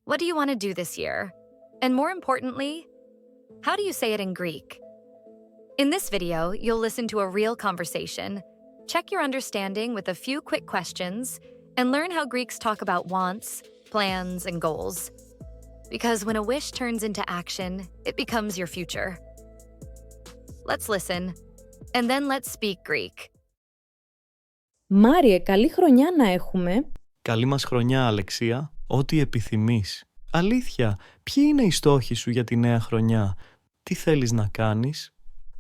What do you want to do this year? And more importantly, how do you say it in Greek? In this video, you'll listen to a real conversation, check your understanding with a few quick questions, and learn how Greeks talk about wants, plans, and goals. Because when a wish turns into action, it becomes your future. Let's listen, and then let's speak Greek. Μάριε, καλή χρονιά να έχουμε. Καλή μας χρονιά, Αλεξία. Ό,τι επιθυμείς. Αλήθεια, ποιοι είναι οι στόχοι σου για τη νέα χρονιά? Τι θέλεις να κάνεις?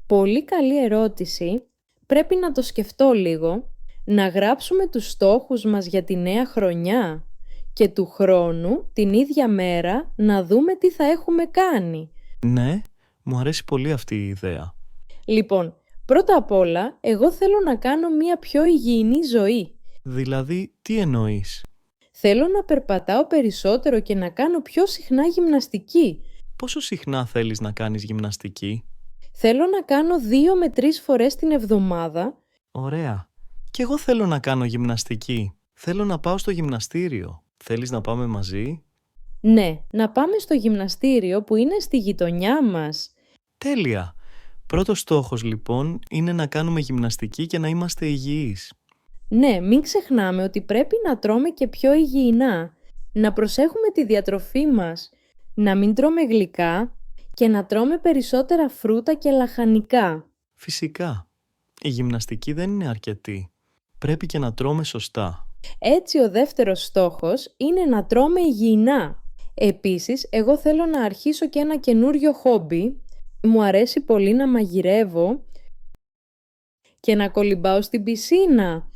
Πολύ καλή ερώτηση. Πρέπει να το σκεφτώ λίγο. Να γράψουμε τους στόχους μας για τη νέα χρονιά και του χρόνου, την ίδια μέρα, να δούμε τι θα έχουμε κάνει. Ναι, μου αρέσει πολύ αυτή η ιδέα. Λοιπόν, πρώτα απ' όλα, εγώ θέλω να κάνω μια πιο υγιεινή ζωή. Δηλαδή, τι εννοείς? Θέλω να περπατάω περισσότερο και να κάνω πιο συχνά γυμναστική. Πόσο συχνά θέλεις να κάνεις γυμναστική? Θέλω να κάνω 2 με 3 φορές την εβδομάδα. Ωραία. Κι εγώ θέλω να κάνω γυμναστική. Θέλω να πάω στο γυμναστήριο. Θέλεις να πάμε μαζί? Ναι, να πάμε στο γυμναστήριο που είναι στη γειτονιά μας. Τέλεια. Πρώτος στόχος λοιπόν είναι να κάνουμε γυμναστική και να είμαστε υγιείς. Ναι, μην ξεχνάμε ότι πρέπει να τρώμε και πιο υγιεινά, να προσέχουμε τη διατροφή μας, να μην τρώμε γλυκά και να τρώμε περισσότερα φρούτα και λαχανικά. Φυσικά. Η γυμναστική δεν είναι αρκετή. Πρέπει και να τρώμε σωστά. Έτσι ο δεύτερος στόχος είναι να τρώμε υγιεινά. Επίσης, εγώ θέλω να αρχίσω και ένα καινούριο χόμπι. Μου αρέσει πολύ να μαγειρεύω και να κολυμπάω στην πισίνα.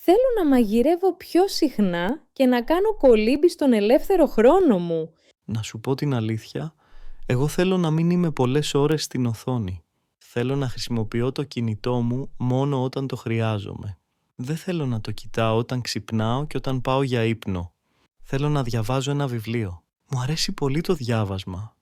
Θέλω να μαγειρεύω πιο συχνά και να κάνω κολύμπι στον ελεύθερο χρόνο μου. Να σου πω την αλήθεια, εγώ θέλω να μην είμαι πολλές ώρες στην οθόνη. Θέλω να χρησιμοποιώ το κινητό μου μόνο όταν το χρειάζομαι. Δεν θέλω να το κοιτάω όταν ξυπνάω και όταν πάω για ύπνο. Θέλω να διαβάζω ένα βιβλίο. Μου αρέσει πολύ το διάβασμα.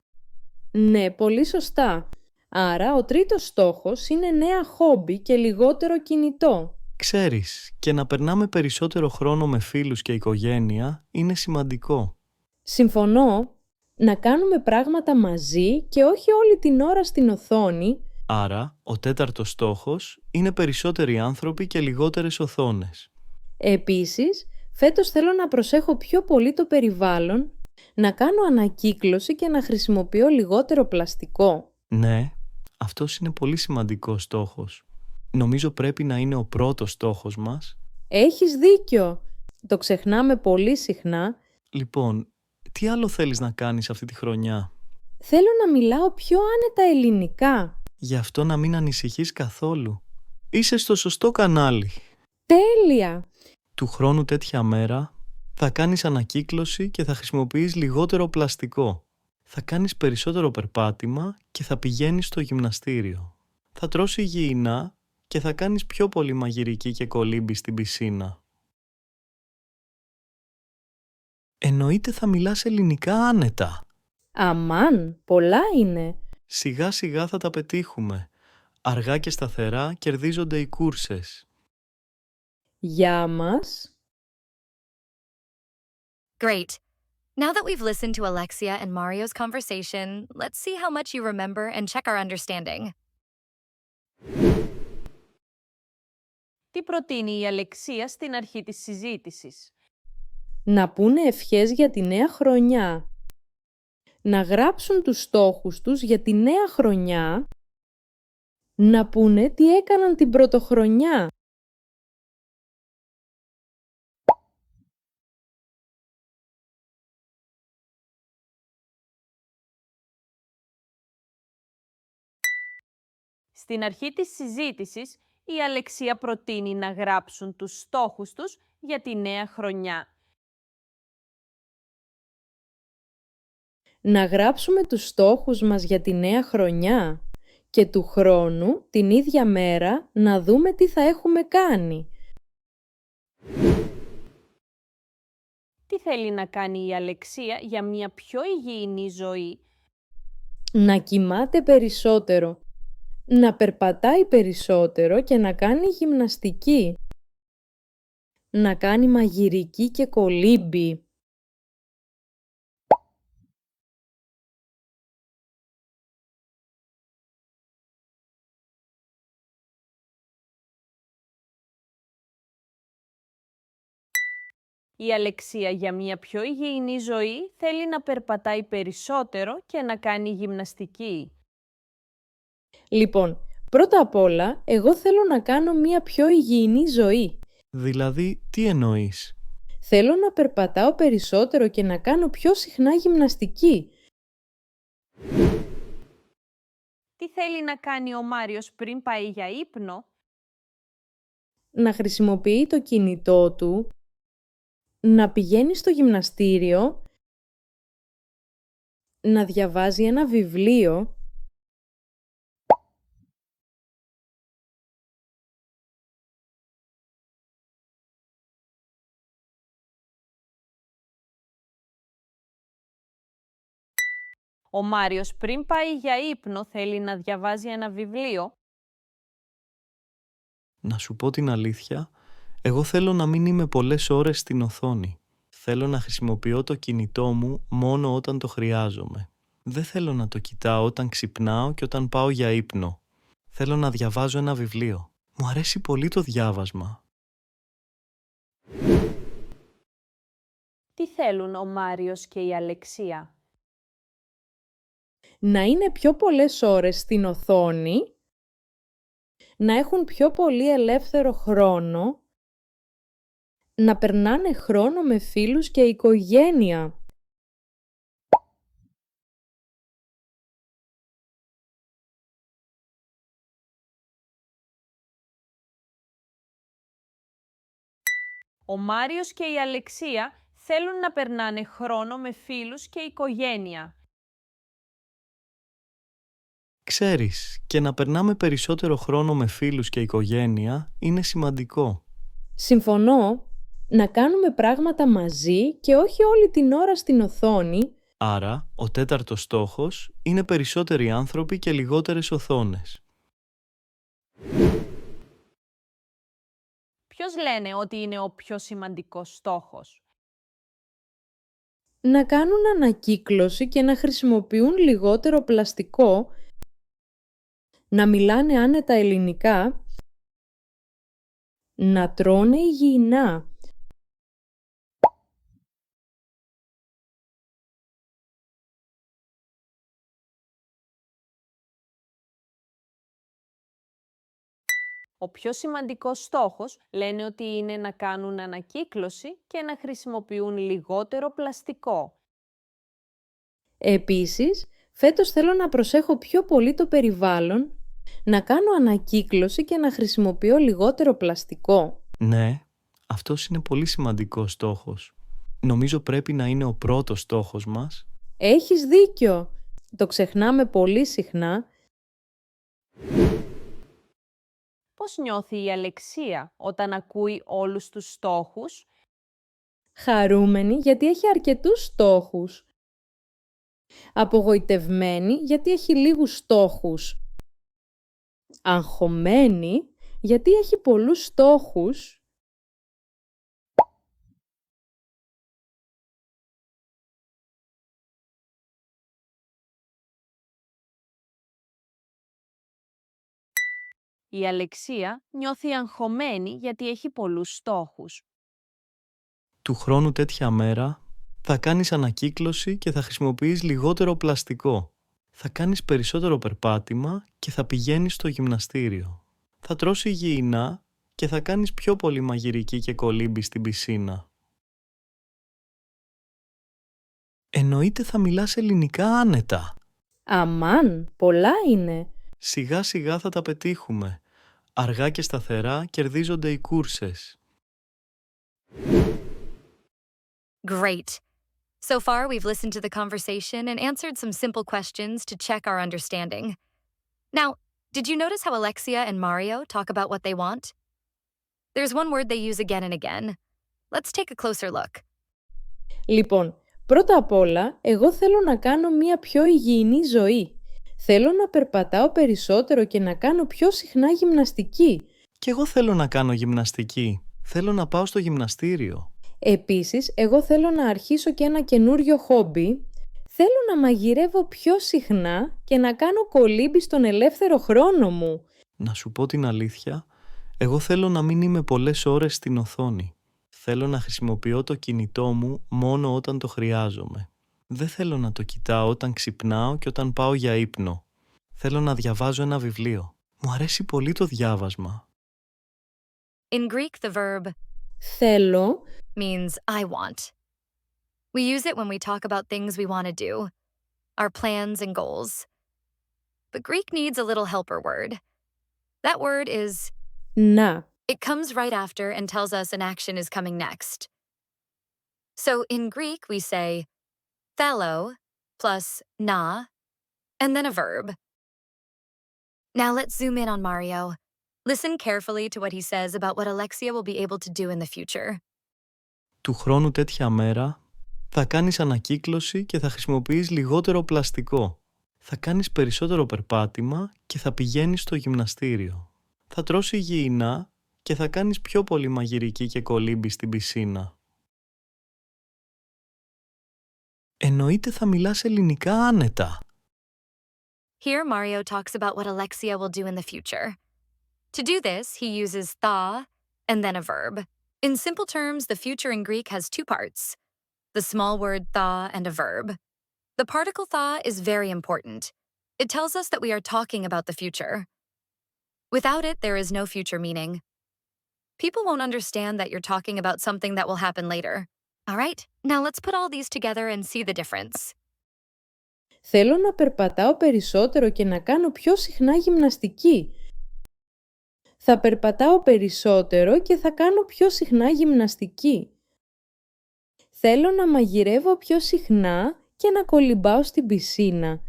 Ναι, πολύ σωστά. Άρα ο τρίτος στόχος είναι νέα χόμπι και λιγότερο κινητό. Ξέρεις, και να περνάμε περισσότερο χρόνο με φίλους και οικογένεια είναι σημαντικό. Συμφωνώ, να κάνουμε πράγματα μαζί και όχι όλη την ώρα στην οθόνη. Άρα, ο τέταρτος στόχος είναι περισσότεροι άνθρωποι και λιγότερες οθόνες. Επίσης, φέτος θέλω να προσέχω πιο πολύ το περιβάλλον, να κάνω ανακύκλωση και να χρησιμοποιώ λιγότερο πλαστικό. Ναι, αυτός είναι πολύ σημαντικός στόχος. Νομίζω πρέπει να είναι ο πρώτος στόχος μας. Έχεις δίκιο. Το ξεχνάμε πολύ συχνά. Λοιπόν, τι άλλο θέλεις να κάνεις αυτή τη χρονιά? Θέλω να μιλάω πιο άνετα ελληνικά. Γι' αυτό να μην ανησυχείς καθόλου. Είσαι στο σωστό κανάλι. Τέλεια! Του χρόνου τέτοια μέρα θα κάνεις ανακύκλωση και θα χρησιμοποιείς λιγότερο πλαστικό. Θα κάνεις περισσότερο περπάτημα και θα πηγαίνεις στο γυμναστήριο. Θα τρως υγιεινά και θα κάνεις πιο πολύ μαγειρική και κολύμπι στην πισίνα. Εννοείται θα μιλάς ελληνικά άνετα. Αμάν, πολλά είναι. Σιγά σιγά θα τα πετύχουμε. Αργά και σταθερά κερδίζονται οι κούρσες. Γεια μας. Great. Now that we've listened to Alexia and Mario's conversation, let's see how much you remember and check our understanding. Τι προτείνει η Αλεξία στην αρχή της συζήτησης? Να πούνε ευχές για τη νέα χρονιά. Να γράψουν τους στόχους τους για τη νέα χρονιά. Να πούνε τι έκαναν την πρωτοχρονιά. Στην αρχή της συζήτησης, η Αλεξία προτείνει να γράψουν τους στόχους τους για τη νέα χρονιά. Να γράψουμε τους στόχους μας για τη νέα χρονιά και του χρόνου, την ίδια μέρα, να δούμε τι θα έχουμε κάνει. Τι θέλει να κάνει η Αλεξία για μια πιο υγιεινή ζωή? Να κοιμάται περισσότερο. Να περπατάει περισσότερο και να κάνει γυμναστική. Να κάνει μαγειρική και κολύμπι. Η Αλεξία για μια πιο υγιεινή ζωή θέλει να περπατάει περισσότερο και να κάνει γυμναστική. Λοιπόν, πρώτα απ' όλα, εγώ θέλω να κάνω μια πιο υγιεινή ζωή. Δηλαδή, τι εννοείς? Θέλω να περπατάω περισσότερο και να κάνω πιο συχνά γυμναστική. Τι θέλει να κάνει ο Μάριος πριν πάει για ύπνο? Να χρησιμοποιεί το κινητό του, να πηγαίνει στο γυμναστήριο, να διαβάζει ένα βιβλίο, Ο Μάριος πριν πάει για ύπνο θέλει να διαβάζει ένα βιβλίο. Να σου πω την αλήθεια, εγώ θέλω να μην είμαι πολλές ώρες στην οθόνη. Θέλω να χρησιμοποιώ το κινητό μου μόνο όταν το χρειάζομαι. Δεν θέλω να το κοιτάω όταν ξυπνάω και όταν πάω για ύπνο. Θέλω να διαβάζω ένα βιβλίο. Μου αρέσει πολύ το διάβασμα. Τι θέλουν ο Μάριος και η Αλεξία? να είναι πιο πολλές ώρες στην οθόνη, να έχουν πιο πολύ ελεύθερο χρόνο, να περνάνε χρόνο με φίλους και οικογένεια. Ο Μάριος και η Αλεξία θέλουν να περνάνε χρόνο με φίλους και οικογένεια. Ξέρεις, και να περνάμε περισσότερο χρόνο με φίλους και οικογένεια είναι σημαντικό. Συμφωνώ, να κάνουμε πράγματα μαζί και όχι όλη την ώρα στην οθόνη. Άρα, ο τέταρτος στόχος είναι περισσότεροι άνθρωποι και λιγότερες οθόνες. Ποιος λένε ότι είναι ο πιο σημαντικός στόχος? Να κάνουν ανακύκλωση και να χρησιμοποιούν λιγότερο πλαστικό, να μιλάνε άνετα ελληνικά, να τρώνε υγιεινά. Ο πιο σημαντικός στόχος λένε ότι είναι να κάνουν ανακύκλωση και να χρησιμοποιούν λιγότερο πλαστικό. Επίσης, φέτος θέλω να προσέχω πιο πολύ το περιβάλλον, να κάνω ανακύκλωση και να χρησιμοποιώ λιγότερο πλαστικό. Ναι, αυτός είναι πολύ σημαντικός στόχος. Νομίζω πρέπει να είναι ο πρώτος στόχος μας. Έχεις δίκιο! Το ξεχνάμε πολύ συχνά. Πώς νιώθει η Αλεξία όταν ακούει όλους τους στόχους? Χαρούμενη γιατί έχει αρκετούς στόχους. Απογοητευμένη γιατί έχει λίγους στόχους. Αγχωμένη γιατί έχει πολλούς στόχους. Η Αλεξία νιώθει αγχωμένη γιατί έχει πολλούς στόχους. Του χρόνου τέτοια μέρα θα κάνεις ανακύκλωση και θα χρησιμοποιείς λιγότερο πλαστικό. Θα κάνεις περισσότερο περπάτημα και θα πηγαίνεις στο γυμναστήριο. Θα τρως υγιεινά και θα κάνεις πιο πολύ μαγειρική και κολύμπη στην πισίνα. Εννοείται θα μιλάς ελληνικά άνετα. Αμάν, πολλά είναι. Σιγά σιγά θα τα πετύχουμε. Αργά και σταθερά κερδίζονται οι κούρσες. Great. So far, we've listened to the conversation and answered some simple questions to check our understanding. Now, did you notice how Alexia and Mario talk about what they want? There's one word they use again and again. Let's take a closer look. Λοιπόν, πρώτα απ' όλα, εγώ θέλω να κάνω μια πιο υγιεινή ζωή. Θέλω να περπατάω περισσότερο και να κάνω πιο συχνά γυμναστική. Κι εγώ θέλω να κάνω γυμναστική. Θέλω να πάω στο γυμναστήριο. Επίσης, εγώ θέλω να αρχίσω και ένα καινούριο χόμπι. Θέλω να μαγειρεύω πιο συχνά και να κάνω κολύμπη στον ελεύθερο χρόνο μου. Να σου πω την αλήθεια, εγώ θέλω να μην είμαι πολλές ώρες στην οθόνη. Θέλω να χρησιμοποιώ το κινητό μου μόνο όταν το χρειάζομαι. Δεν θέλω να το κοιτάω όταν ξυπνάω και όταν πάω για ύπνο. Θέλω να διαβάζω ένα βιβλίο. Μου αρέσει πολύ το διάβασμα. In Greek, the verb θέλω means I want. We use it when we talk about things we want to do, our plans and goals. But Greek needs a little helper word. That word is να. it comes right after and tells us an action is coming next. So in Greek, we say "thalo" plus "na" and then a verb. Now let's zoom in on Mario. Listen carefully to what he says about what Alexia will be able to do in the future. Του χρόνου τέτοια μέρα θα κάνεις ανακύκλωση και θα χρησιμοποιείς λιγότερο πλαστικό. Θα κάνεις περισσότερο περπάτημα και θα πηγαίνεις στο γυμναστήριο. Θα τρως υγιεινά και θα κάνεις πιο πολύ μαγειρική και κολύμπη στην πισίνα. Εννοείται θα μιλάς ελληνικά άνετα. Here, Mario talks about what Alexia will do in the future. To do this, he uses tha and then a verb. In simple terms, the future in Greek has two parts, the small word tha and a verb. The particle tha is very important. It tells us that we are talking about the future. Without it, there is no future meaning. People won't understand that you're talking about something that will happen later. All right, now let's put all these together and see the difference. Θέλω να περπατάω περισσότερο και να κάνω πιο συχνά γυμναστική. Θα περπατάω περισσότερο και θα κάνω πιο συχνά γυμναστική. Θέλω να μαγειρεύω πιο συχνά και να κολυμπάω στην πισίνα.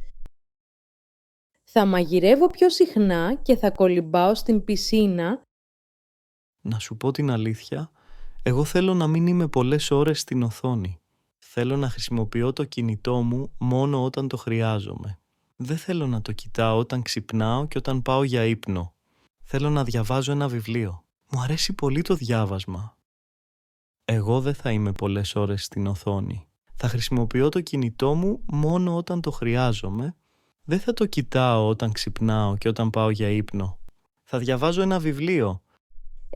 Θα μαγειρεύω πιο συχνά και θα κολυμπάω στην πισίνα. Να σου πω την αλήθεια, εγώ θέλω να μην είμαι πολλές ώρες στην οθόνη. Θέλω να χρησιμοποιώ το κινητό μου μόνο όταν το χρειάζομαι. Δεν θέλω να το κοιτάω όταν ξυπνάω και όταν πάω για ύπνο. Θέλω να διαβάζω ένα βιβλίο. Μου αρέσει πολύ το διάβασμα. Εγώ δεν θα είμαι πολλές ώρες στην οθόνη. Θα χρησιμοποιώ το κινητό μου μόνο όταν το χρειάζομαι. Δεν θα το κοιτάω όταν ξυπνάω και όταν πάω για ύπνο. Θα διαβάζω ένα βιβλίο.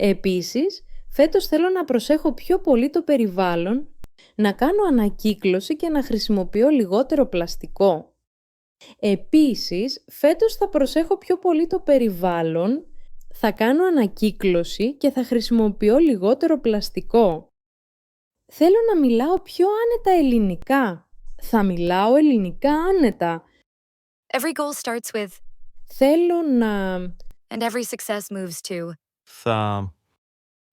Επίσης, φέτος θέλω να προσέχω πιο πολύ το περιβάλλον, να κάνω ανακύκλωση και να χρησιμοποιώ λιγότερο πλαστικό. Επίσης, φέτος θα προσέχω πιο πολύ το περιβάλλον, θα κάνω ανακύκλωση και θα χρησιμοποιώ λιγότερο πλαστικό. Θέλω να μιλάω πιο άνετα ελληνικά. Θα μιλάω ελληνικά άνετα. Every goal starts with, Θέλω να... and every success moves to. Θα...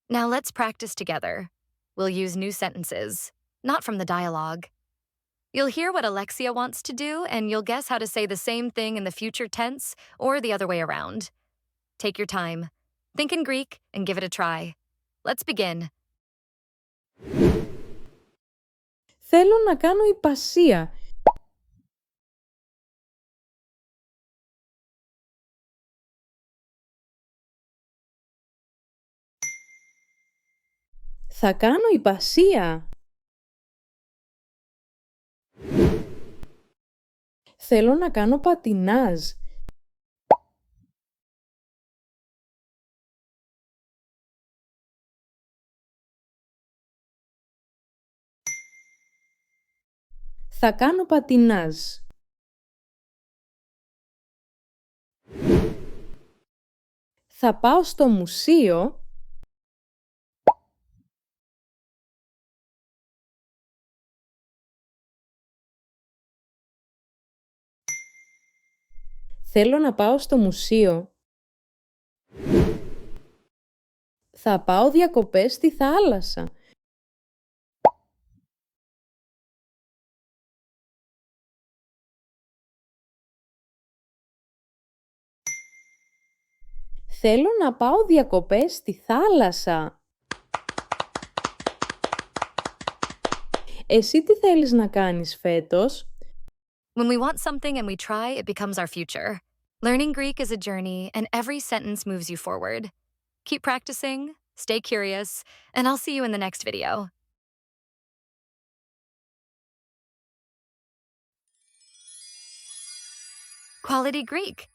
Now let's practice together. We'll use new sentences, not from the dialogue. You'll hear what Alexia wants to do, and you'll guess how to say the same thing in the future tense or the other way around. Take your time. Think in Greek and give it a try. Let's begin. Θέλω να κάνω υπασία. Θα κάνω υπασία. Θέλω να κάνω πατινάζ. Θα κάνω πατινάζ. Θα πάω στο μουσείο. Θέλω να πάω στο μουσείο. Θα πάω διακοπές στη θάλασσα. Θέλω να πάω διακοπές στη θάλασσα. Εσύ τι θέλεις να κάνεις φέτος? When we want something and we try, it becomes our future. Learning Greek is a journey, and every sentence moves you forward. Keep practicing, stay curious, and I'll see you in the next video. Quality Greek.